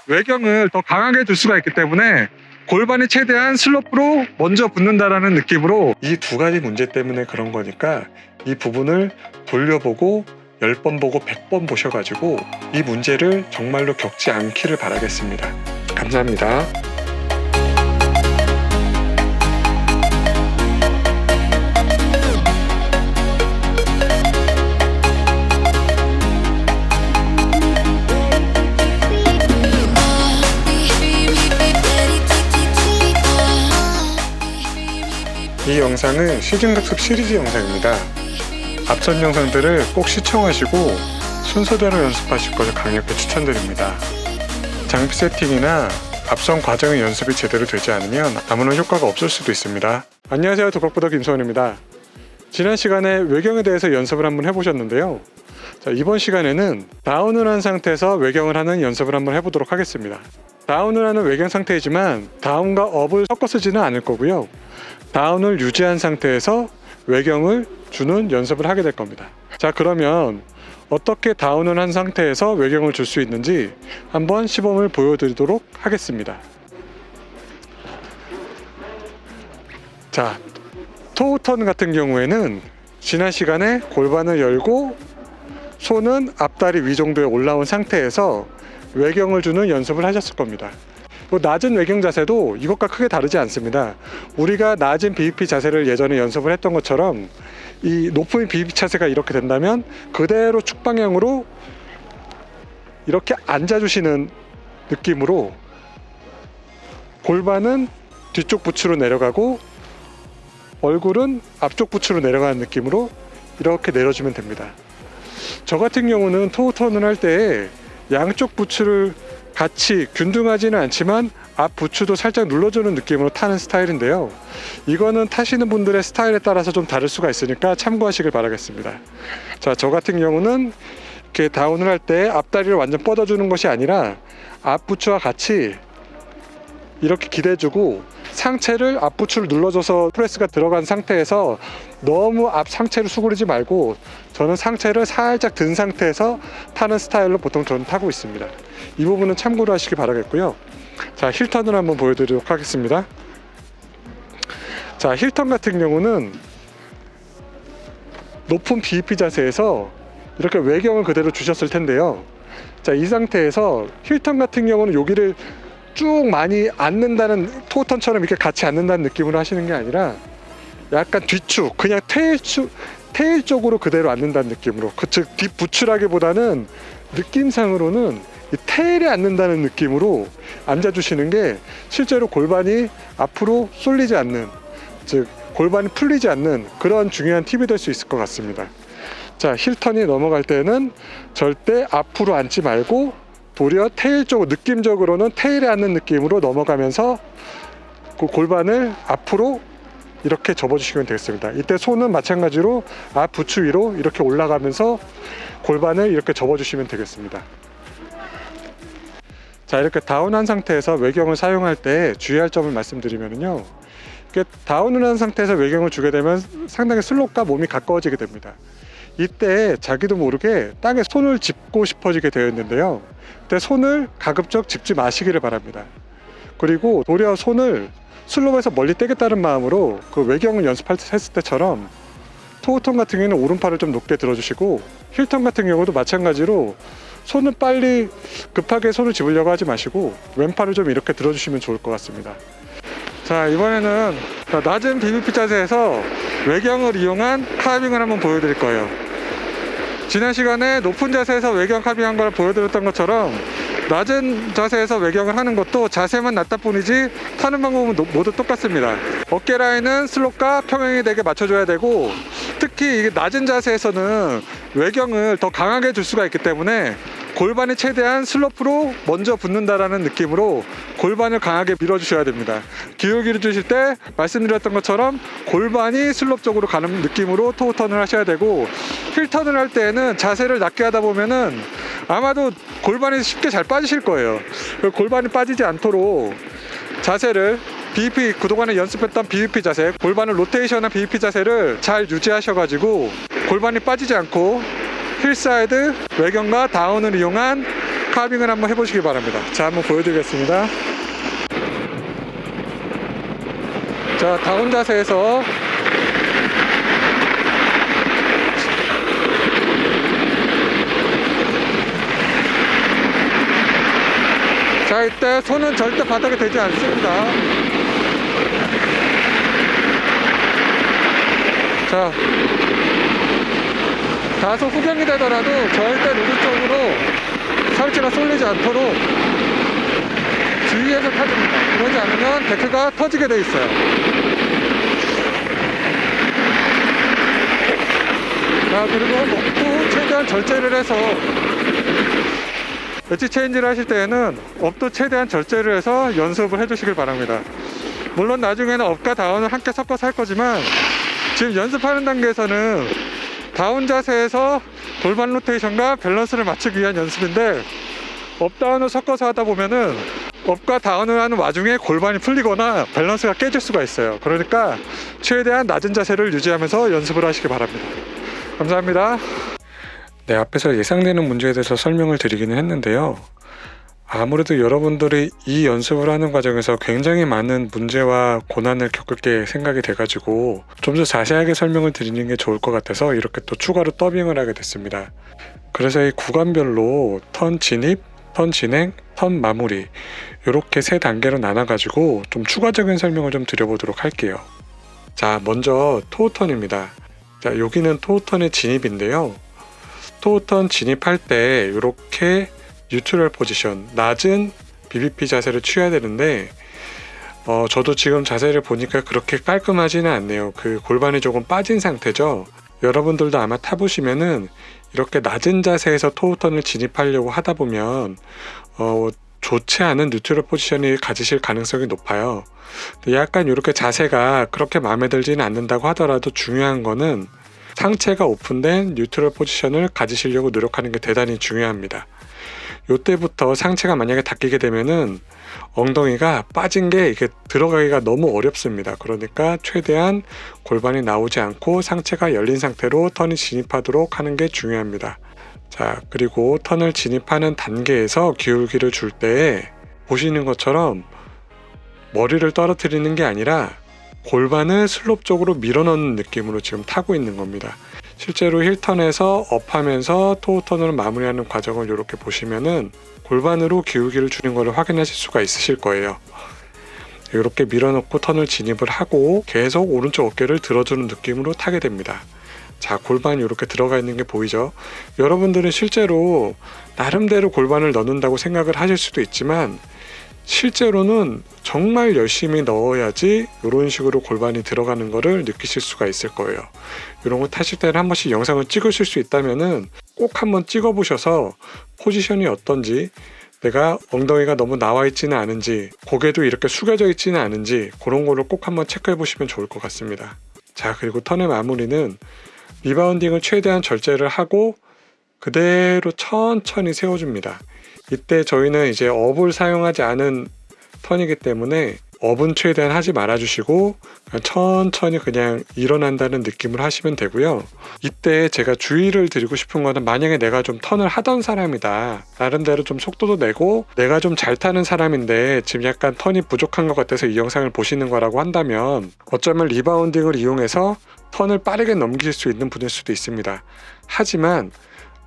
외경을 더 강하게 줄 수가 있기 때문에 골반이 최대한 슬로프로 먼저 붙는다라는 느낌으로, 이 두 가지 문제 때문에 그런 거니까 이 부분을 돌려보고 10번 보고 100번 보셔가지고 이 문제를 정말로 겪지 않기를 바라겠습니다. 감사합니다. 이 영상은 시즌학습 시리즈 영상입니다. 앞선 영상들을 꼭 시청하시고 순서대로 연습하실 것을 강력히 추천드립니다. 장비 세팅이나 앞선 과정의 연습이 제대로 되지 않으면 아무런 효과가 없을 수도 있습니다. 안녕하세요, 도박부더 김소원입니다. 지난 시간에 외경에 대해서 연습을 한번 해보셨는데요. 자, 이번 시간에는 다운을 한 상태에서 외경을 하는 연습을 한번 해보도록 하겠습니다. 다운을 하는 외경 상태이지만 다운과 업을 섞어 쓰지는 않을 거고요. 다운을 유지한 상태에서 외경을 주는 연습을 하게 될 겁니다. 자, 그러면 어떻게 다운을 한 상태에서 외경을 줄 수 있는지 한번 시범을 보여드리도록 하겠습니다. 자, 토우턴 같은 경우에는 지난 시간에 골반을 열고 손은 앞다리 위 정도에 올라온 상태에서 외경을 주는 연습을 하셨을 겁니다. 낮은 외경 자세도 이것과 크게 다르지 않습니다. 우리가 낮은 BEP 자세를 예전에 연습을 했던 것처럼 이 높은 BEP 자세가 이렇게 된다면 그대로 축방향으로 이렇게 앉아주시는 느낌으로 골반은 뒤쪽 부츠로 내려가고 얼굴은 앞쪽 부츠로 내려가는 느낌으로 이렇게 내려주면 됩니다. 저 같은 경우는 토우턴을 할 때 양쪽 부츠를 같이 균등하지는 않지만 앞 부츠도 살짝 눌러주는 느낌으로 타는 스타일인데요. 이거는 타시는 분들의 스타일에 따라서 좀 다를 수가 있으니까 참고하시길 바라겠습니다. 자, 저 같은 경우는 이렇게 다운을 할 때 앞다리를 완전 뻗어주는 것이 아니라 앞 부츠와 같이 이렇게 기대주고 상체를 앞 부츠를 눌러줘서 프레스가 들어간 상태에서 너무 앞 상체를 수그리지 말고 저는 상체를 살짝 든 상태에서 타는 스타일로 보통 저는 타고 있습니다. 이 부분은 참고로 하시기 바라겠고요. 자, 힐턴을 한번 보여드리도록 하겠습니다. 자, 힐턴 같은 경우는 높은 BEP 자세에서 이렇게 외경을 그대로 주셨을 텐데요. 자, 이 상태에서 힐턴 같은 경우는 여기를 쭉 많이 앉는다는, 토우턴처럼 이렇게 같이 앉는다는 느낌으로 하시는 게 아니라 약간 뒤축, 그냥 테일 쪽으로 그대로 앉는다는 느낌으로, 즉 뒷부츠라기보다는 느낌상으로는 이 테일에 앉는다는 느낌으로 앉아주시는 게 실제로 골반이 앞으로 쏠리지 않는, 즉 골반이 풀리지 않는 그런 중요한 팁이 될 수 있을 것 같습니다. 자, 힐턴이 넘어갈 때는 절대 앞으로 앉지 말고 도리어 테일 쪽으로, 느낌적으로는 테일에 앉는 느낌으로 넘어가면서 그 골반을 앞으로 이렇게 접어주시면 되겠습니다. 이때 손은 마찬가지로 앞 부츠 위로 이렇게 올라가면서 골반을 이렇게 접어주시면 되겠습니다. 자, 이렇게 다운한 상태에서 외경을 사용할 때 주의할 점을 말씀드리면요, 이렇게 다운을 한 상태에서 외경을 주게 되면 상당히 슬롭과 몸이 가까워지게 됩니다. 이때 자기도 모르게 땅에 손을 짚고 싶어지게 되어 있는데요, 그때 손을 가급적 짚지 마시기를 바랍니다. 그리고 도리어 손을 슬롭에서 멀리 떼겠다는 마음으로 그 외경을 연습했을 때처럼 토우턴 같은 경우는 오른팔을 좀 높게 들어주시고, 힐턴 같은 경우도 마찬가지로 손을 빨리 급하게 손을 집으려고 하지 마시고 왼팔을 좀 이렇게 들어주시면 좋을 것 같습니다. 자, 이번에는 낮은 BEP 자세에서 외경을 이용한 카빙을 한번 보여드릴 거예요. 지난 시간에 높은 자세에서 외경 카빙한 걸 보여드렸던 것처럼 낮은 자세에서 외경을 하는 것도 자세만 낮다 뿐이지 타는 방법은 모두 똑같습니다. 어깨 라인은 슬롭과 평행이 되게 맞춰줘야 되고, 특히 이게 낮은 자세에서는 외경을 더 강하게 줄 수가 있기 때문에 골반이 최대한 슬로프로 먼저 붙는다라는 느낌으로 골반을 강하게 밀어주셔야 됩니다. 기울기를 주실 때 말씀드렸던 것처럼 골반이 슬롭 쪽으로 가는 느낌으로 토우턴을 하셔야 되고, 힐턴을 할 때는 자세를 낮게 하다 보면은 아마도 골반이 쉽게 잘 빠지실 거예요. 골반이 빠지지 않도록 자세를 BEP, 그동안에 연습했던 BEP 자세, 골반을 로테이션한 BEP 자세를 잘 유지하셔가지고 골반이 빠지지 않고 힐사이드 외경과 다운을 이용한 카빙을 한번 해보시기 바랍니다. 자, 한번 보여드리겠습니다. 자, 다운 자세에서 자, 이때 손은 절대 바닥에 대지 않습니다. 자, 다소 후경이 되더라도 절대 누드 쪽으로 설치가 쏠리지 않도록 주의해서 타줍니다. 그러지 않으면 데크가 터지게 돼 있어요. 자, 그리고 목도 최대한 절제를 해서 엣지 체인지를 하실 때에는 업도 최대한 절제를 해서 연습을 해주시길 바랍니다. 물론 나중에는 업과 다운을 함께 섞어서 할 거지만 지금 연습하는 단계에서는 다운 자세에서 골반 로테이션과 밸런스를 맞추기 위한 연습인데, 업 다운을 섞어서 하다 보면은 업과 다운을 하는 와중에 골반이 풀리거나 밸런스가 깨질 수가 있어요. 그러니까 최대한 낮은 자세를 유지하면서 연습을 하시기 바랍니다. 감사합니다. 네, 앞에서 예상되는 문제에 대해서 설명을 드리기는 했는데요. 아무래도 여러분들이 이 연습을 하는 과정에서 굉장히 많은 문제와 고난을 겪을 게 생각이 돼가지고 좀 더 자세하게 설명을 드리는 게 좋을 것 같아서 이렇게 또 추가로 더빙을 하게 됐습니다. 그래서 이 구간별로 턴 진입, 턴 진행, 턴 마무리 이렇게 세 단계로 나눠가지고 좀 추가적인 설명을 좀 드려보도록 할게요. 자, 먼저 토우턴입니다. 자, 여기는 토우턴의 진입인데요. 토우턴 진입할 때 이렇게 뉴트럴 포지션, 낮은 BBP 자세를 취해야 되는데 저도 지금 자세를 보니까 그렇게 깔끔하지는 않네요. 그 골반이 조금 빠진 상태죠. 여러분들도 아마 타보시면은 이렇게 낮은 자세에서 토우턴을 진입하려고 하다 보면 좋지 않은 뉴트럴 포지션이 가지실 가능성이 높아요. 약간 이렇게 자세가 그렇게 마음에 들지는 않는다고 하더라도 중요한 거는 상체가 오픈된 뉴트럴 포지션을 가지시려고 노력하는 게 대단히 중요합니다. 요때부터 상체가 만약에 닫히게 되면은 엉덩이가 빠진 게 이게 들어가기가 너무 어렵습니다. 그러니까 최대한 골반이 나오지 않고 상체가 열린 상태로 턴이 진입하도록 하는 게 중요합니다. 자, 그리고 턴을 진입하는 단계에서 기울기를 줄 때 보시는 것처럼 머리를 떨어뜨리는 게 아니라 골반을 슬롭 쪽으로 밀어넣는 느낌으로 지금 타고 있는 겁니다. 실제로 힐턴에서 업하면서 토우턴을 마무리하는 과정을 이렇게 보시면은 골반으로 기울기를 주는 것을 확인하실 수가 있으실 거예요. 이렇게 밀어넣고 턴을 진입을 하고 계속 오른쪽 어깨를 들어주는 느낌으로 타게 됩니다. 자, 골반이 이렇게 들어가 있는 게 보이죠? 여러분들은 실제로 나름대로 골반을 넣는다고 생각을 하실 수도 있지만 실제로는 정말 열심히 넣어야지 이런 식으로 골반이 들어가는 거를 느끼실 수가 있을 거예요. 이런 거 타실 때는 한 번씩 영상을 찍으실 수 있다면은 꼭 한번 찍어 보셔서 포지션이 어떤지, 내가 엉덩이가 너무 나와 있지는 않은지, 고개도 이렇게 숙여져 있지는 않은지 그런 거를 꼭 한번 체크해 보시면 좋을 것 같습니다. 자, 그리고 턴의 마무리는 리바운딩을 최대한 절제를 하고 그대로 천천히 세워줍니다. 이때 저희는 이제 업을 사용하지 않은 턴이기 때문에 업은 최대한 하지 말아주시고 천천히 그냥 일어난다는 느낌을 하시면 되고요. 이때 제가 주의를 드리고 싶은 거는, 만약에 내가 좀 턴을 하던 사람이다, 나름대로 좀 속도도 내고 내가 좀 잘 타는 사람인데 지금 약간 턴이 부족한 것 같아서 이 영상을 보시는 거라고 한다면 어쩌면 리바운딩을 이용해서 턴을 빠르게 넘길 수 있는 분일 수도 있습니다. 하지만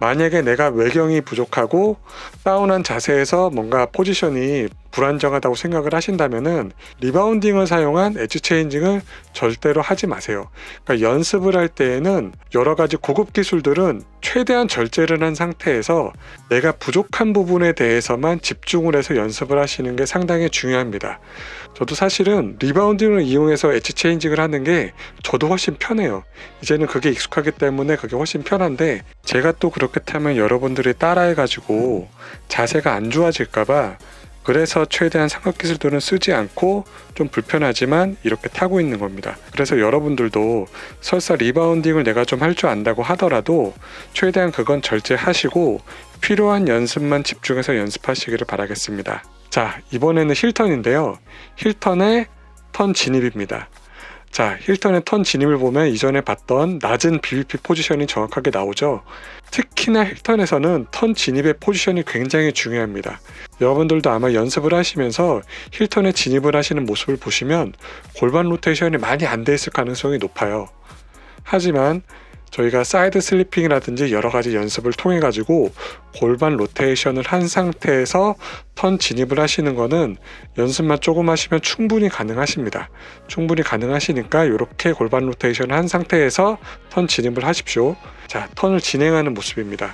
만약에 내가 외경이 부족하고 다운한 자세에서 뭔가 포지션이 불안정하다고 생각을 하신다면은 리바운딩을 사용한 엣지 체인징을 절대로 하지 마세요. 그러니까 연습을 할 때에는 여러 가지 고급 기술들은 최대한 절제를 한 상태에서 내가 부족한 부분에 대해서만 집중을 해서 연습을 하시는 게 상당히 중요합니다. 저도 사실은 리바운딩을 이용해서 엣지 체인징을 하는 게 저도 훨씬 편해요. 이제는 그게 익숙하기 때문에 그게 훨씬 편한데, 제가 또 그렇게 타면 여러분들이 따라해가지고 자세가 안 좋아질까봐 그래서 최대한 삼각 기술들은 쓰지 않고 좀 불편하지만 이렇게 타고 있는 겁니다. 그래서 여러분들도 설사 리바운딩을 내가 좀 할 줄 안다고 하더라도 최대한 그건 절제하시고 필요한 연습만 집중해서 연습하시기를 바라겠습니다. 자, 이번에는 힐턴인데요. 힐턴의 턴 진입입니다. 자, 힐턴의 턴 진입을 보면 이전에 봤던 낮은 BVP 포지션이 정확하게 나오죠. 특히나 힐턴에서는 턴 진입의 포지션이 굉장히 중요합니다. 여러분들도 아마 연습을 하시면서 힐턴에 진입을 하시는 모습을 보시면 골반 로테이션이 많이 안 돼 있을 가능성이 높아요. 하지만 저희가 사이드 슬리핑이라든지 여러 가지 연습을 통해 가지고 골반 로테이션을 한 상태에서 턴 진입을 하시는 거는 연습만 조금 하시면 충분히 가능하십니다. 충분히 가능하시니까 이렇게 골반 로테이션을 한 상태에서 턴 진입을 하십시오. 자, 턴을 진행하는 모습입니다.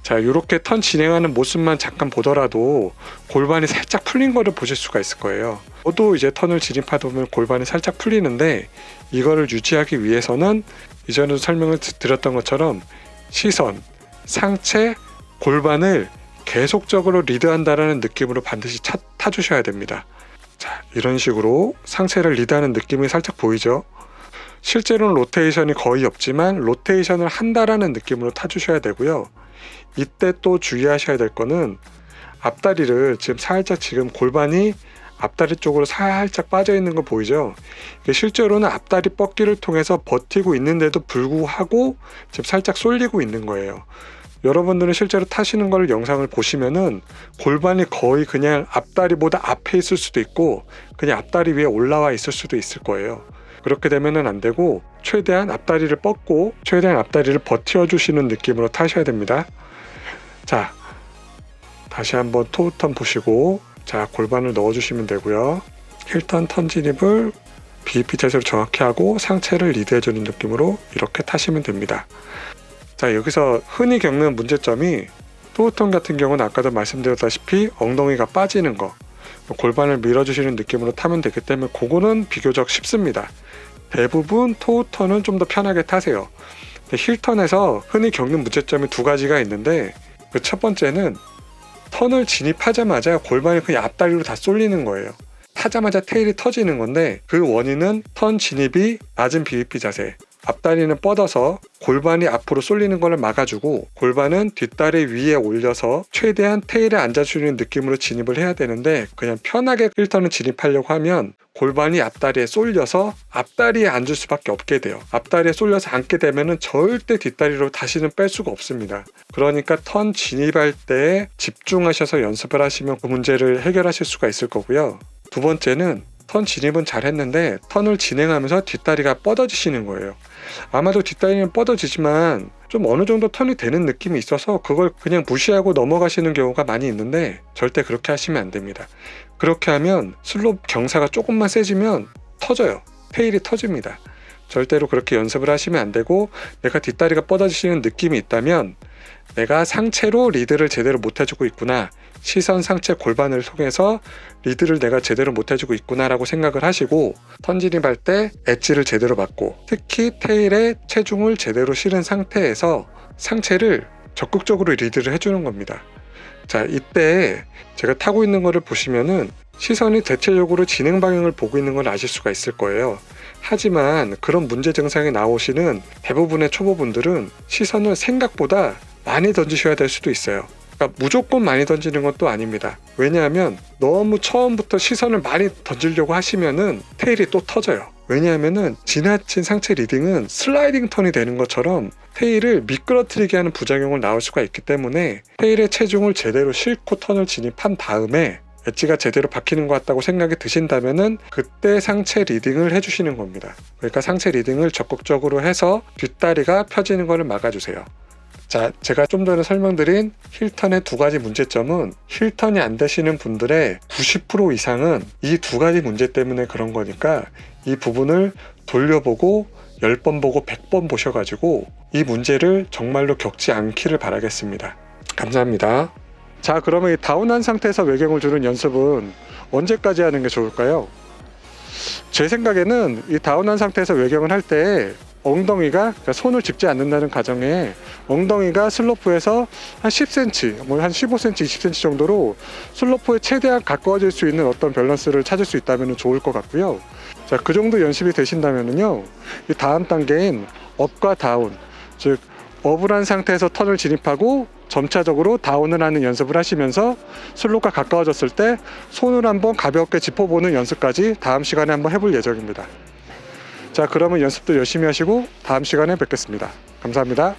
자, 이렇게 턴 진행하는 모습만 잠깐 보더라도 골반이 살짝 풀린 거를 보실 수가 있을 거예요. 저도 이제 턴을 진입하다 보면 골반이 살짝 풀리는데 이거를 유지하기 위해서는 이전에도 설명을 드렸던 것처럼 시선, 상체, 골반을 계속적으로 리드한다라는 느낌으로 반드시 타주셔야 됩니다. 자, 이런 식으로 상체를 리드하는 느낌이 살짝 보이죠? 실제로는 로테이션이 거의 없지만 로테이션을 한다라는 느낌으로 타주셔야 되고요. 이때 또 주의하셔야 될 거는 앞다리를 지금 골반이 앞다리 쪽으로 살짝 빠져 있는 거 보이죠? 실제로는 앞다리 뻗기를 통해서 버티고 있는데도 불구하고 지금 살짝 쏠리고 있는 거예요. 여러분들은 실제로 타시는 걸 영상을 보시면은 골반이 거의 그냥 앞다리보다 앞에 있을 수도 있고 그냥 앞다리 위에 올라와 있을 수도 있을 거예요. 그렇게 되면은 안 되고 최대한 앞다리를 뻗고 최대한 앞다리를 버텨 주시는 느낌으로 타셔야 됩니다. 자, 다시 한번 토우턴 보시고 자, 골반을 넣어주시면 되고요. 힐턴 턴 진입을 BVP 자세로 정확히 하고 상체를 리드해주는 느낌으로 이렇게 타시면 됩니다. 자, 여기서 흔히 겪는 문제점이 토우턴 같은 경우는 아까도 말씀드렸다시피 엉덩이가 빠지는 거, 골반을 밀어주시는 느낌으로 타면 되기 때문에 그거는 비교적 쉽습니다. 대부분 토우턴은 좀 더 편하게 타세요. 힐턴에서 흔히 겪는 문제점이 두 가지가 있는데 그 첫 번째는 턴을 진입하자마자 골반이 그냥 앞다리로 다 쏠리는 거예요. 타자마자 테일이 터지는 건데 그 원인은 턴 진입이 낮은 BVP 자세, 앞다리는 뻗어서 골반이 앞으로 쏠리는 것을 막아주고 골반은 뒷다리 위에 올려서 최대한 테일에 앉아주는 느낌으로 진입을 해야 되는데 그냥 편하게 힐턴을 진입하려고 하면 골반이 앞다리에 쏠려서 앞다리에 앉을 수밖에 없게 돼요. 앞다리에 쏠려서 앉게 되면은 절대 뒷다리로 다시는 뺄 수가 없습니다. 그러니까 턴 진입할 때 집중하셔서 연습을 하시면 그 문제를 해결하실 수가 있을 거고요. 두 번째는 턴 진입은 잘했는데 턴을 진행하면서 뒷다리가 뻗어지시는 거예요. 아마도 뒷다리는 뻗어지지만 좀 어느 정도 턴이 되는 느낌이 있어서 그걸 그냥 무시하고 넘어가시는 경우가 많이 있는데 절대 그렇게 하시면 안 됩니다. 그렇게 하면 슬롭 경사가 조금만 세지면 터져요. 테일이 터집니다. 절대로 그렇게 연습을 하시면 안 되고 내가 뒷다리가 뻗어지시는 느낌이 있다면 내가 상체로 리드를 제대로 못 해주고 있구나. 시선, 상체, 골반을 통해서 리드를 내가 제대로 못 해주고 있구나 라고 생각을 하시고 턴 진입할 때 엣지를 제대로 받고 특히 테일에 체중을 제대로 실은 상태에서 상체를 적극적으로 리드를 해주는 겁니다. 자, 이때 제가 타고 있는 거를 보시면은 시선이 대체적으로 진행 방향을 보고 있는 걸 아실 수가 있을 거예요. 하지만 그런 문제 증상이 나오시는 대부분의 초보분들은 시선을 생각보다 많이 던지셔야 될 수도 있어요. 그러니까 무조건 많이 던지는 것도 아닙니다. 왜냐하면 너무 처음부터 시선을 많이 던지려고 하시면은 테일이 또 터져요. 왜냐하면은 지나친 상체 리딩은 슬라이딩 턴이 되는 것처럼 테일을 미끄러뜨리게 하는 부작용을 나올 수가 있기 때문에 테일의 체중을 제대로 싣고 턴을 진입한 다음에 엣지가 제대로 박히는 것 같다고 생각이 드신다면은 그때 상체 리딩을 해주시는 겁니다. 그러니까 상체 리딩을 적극적으로 해서 뒷다리가 펴지는 것을 막아주세요. 자, 제가 좀 전에 설명드린 힐턴의 두 가지 문제점은 힐턴이 안 되시는 분들의 90% 이상은 이 두 가지 문제 때문에 그런 거니까 이 부분을 돌려보고 10번 보고 100번 보셔가지고 이 문제를 정말로 겪지 않기를 바라겠습니다. 감사합니다. 자, 그러면 이 다운한 상태에서 외경을 주는 연습은 언제까지 하는 게 좋을까요? 제 생각에는 이 다운한 상태에서 외경을 할 때 엉덩이가, 그러니까 손을 짚지 않는다는 가정에 엉덩이가 슬로프에서 한 10cm, 뭐 한 15cm, 20cm 정도로 슬로프에 최대한 가까워질 수 있는 어떤 밸런스를 찾을 수 있다면 좋을 것 같고요. 자, 그 정도 연습이 되신다면요, 이 다음 단계인 업과 다운, 즉 업을 한 상태에서 턴을 진입하고 점차적으로 다운을 하는 연습을 하시면서 슬로프가 가까워졌을 때 손을 한번 가볍게 짚어보는 연습까지 다음 시간에 한번 해볼 예정입니다. 자, 그러면 연습도 열심히 하시고 다음 시간에 뵙겠습니다. 감사합니다.